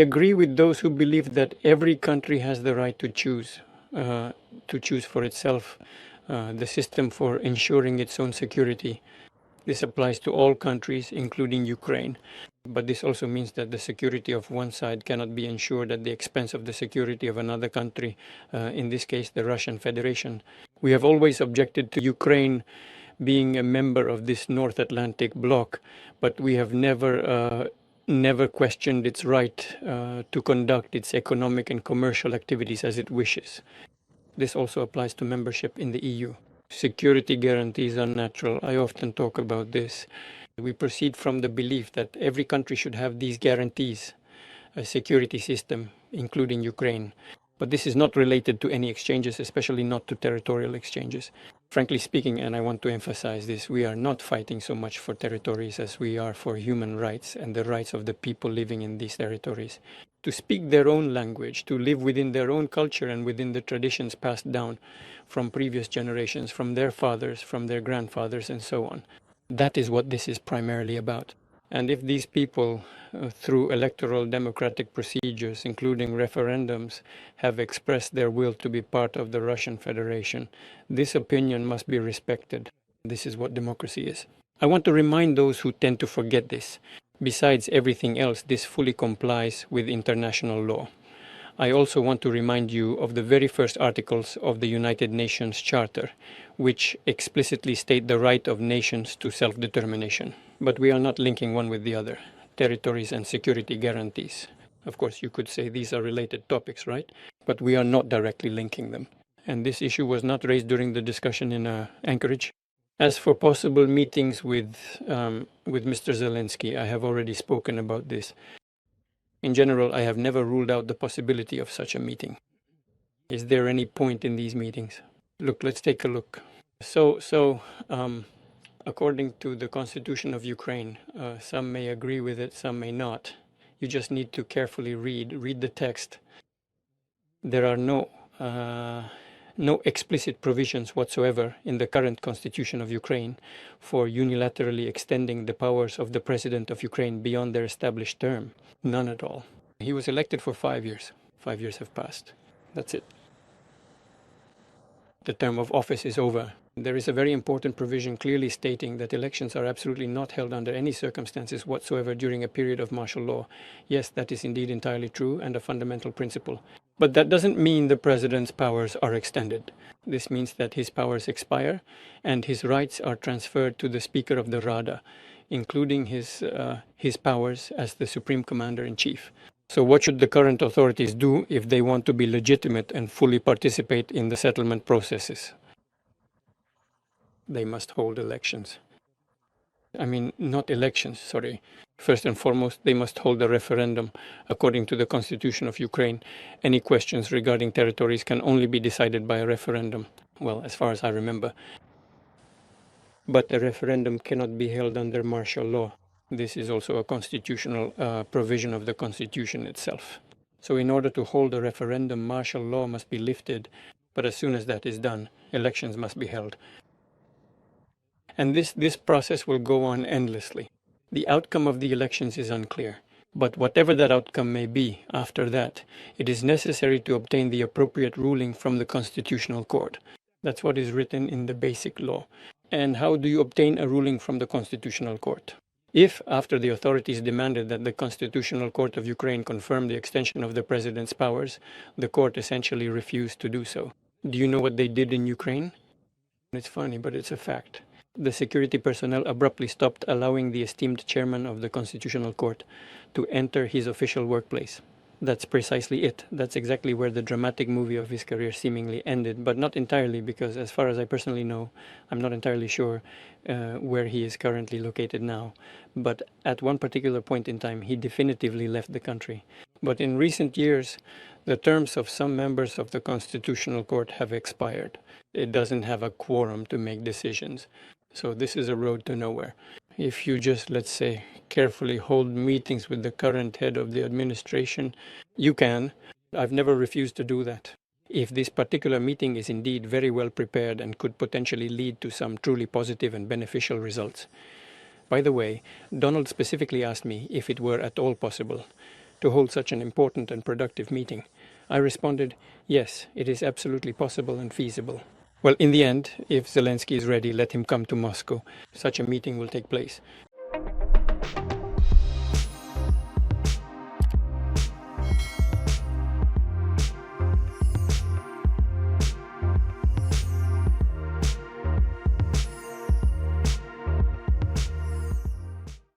agree with those who believe that every country has the right to choose for itself the system for ensuring its own security. This applies to all countries, including Ukraine. But this also means that the security of one side cannot be ensured at the expense of the security of another country, in this case, the Russian Federation. We have always objected to Ukraine being a member of this North Atlantic bloc, but we have never questioned its right to conduct its economic and commercial activities as it wishes. This also applies to membership in the EU. Security guarantees are natural. I often talk about this. We proceed from the belief that every country should have these guarantees, a security system, including Ukraine. But this is not related to any exchanges, especially not to territorial exchanges. Frankly speaking, and I want to emphasize this, we are not fighting so much for territories as we are for human rights and the rights of the people living in these territories. To speak their own language, to live within their own culture and within the traditions passed down from previous generations, from their fathers, from their grandfathers, and so on. That is what this is primarily about. And if these people, through electoral democratic procedures, including referendums, have expressed their will to be part of the Russian Federation, this opinion must be respected. This is what democracy is. I want to remind those who tend to forget this. Besides everything else, this fully complies with international law. I also want to remind you of the very first articles of the United Nations Charter, which explicitly state the right of nations to self-determination. But we are not linking one with the other, territories and security guarantees. Of course, you could say these are related topics, right? But we are not directly linking them. And this issue was not raised during the discussion in Anchorage. As for possible meetings with Mr. Zelensky, I have already spoken about this. In general, I have never ruled out the possibility of such a meeting. Is there any point in these meetings? Look, let's take a look. So, according to the Constitution of Ukraine, some may agree with it, some may not. You just need to carefully read the text. There are no explicit provisions whatsoever in the current Constitution of Ukraine for unilaterally extending the powers of the President of Ukraine beyond their established term. None at all. He was elected for 5 years. 5 years have passed. That's it. The term of office is over. There is a very important provision clearly stating that elections are absolutely not held under any circumstances whatsoever during a period of martial law. Yes, that is indeed entirely true and a fundamental principle. But that doesn't mean the president's powers are extended. This means that his powers expire and his rights are transferred to the Speaker of the Rada, including his powers as the Supreme Commander-in-Chief. So what should the current authorities do if they want to be legitimate and fully participate in the settlement processes? They must hold elections. Not elections, sorry. First and foremost, they must hold a referendum. According to the Constitution of Ukraine, any questions regarding territories can only be decided by a referendum. Well, as far as I remember. But a referendum cannot be held under martial law. This is also a constitutional provision of the Constitution itself. So in order to hold a referendum, martial law must be lifted. But as soon as that is done, elections must be held. And this process will go on endlessly. The outcome of the elections is unclear. But whatever that outcome may be after that, it is necessary to obtain the appropriate ruling from the Constitutional Court. That's what is written in the basic law. And how do you obtain a ruling from the Constitutional Court? If, after the authorities demanded that the Constitutional Court of Ukraine confirm the extension of the president's powers, the court essentially refused to do so. Do you know what they did in Ukraine? It's funny, but it's a fact. The security personnel abruptly stopped allowing the esteemed chairman of the Constitutional Court to enter his official workplace. That's precisely it. That's exactly where the dramatic movie of his career seemingly ended, but not entirely, because as far as I personally know, I'm not entirely sure where he is currently located now. But at one particular point in time, he definitively left the country. But in recent years, the terms of some members of the Constitutional Court have expired. It doesn't have a quorum to make decisions. So this is a road to nowhere. If you just, let's say, carefully hold meetings with the current head of the administration, you can. I've never refused to do that. If this particular meeting is indeed very well prepared and could potentially lead to some truly positive and beneficial results. By the way, Donald specifically asked me if it were at all possible to hold such an important and productive meeting? I responded, yes, it is absolutely possible and feasible. Well, in the end, if Zelensky is ready, let him come to Moscow. Such a meeting will take place.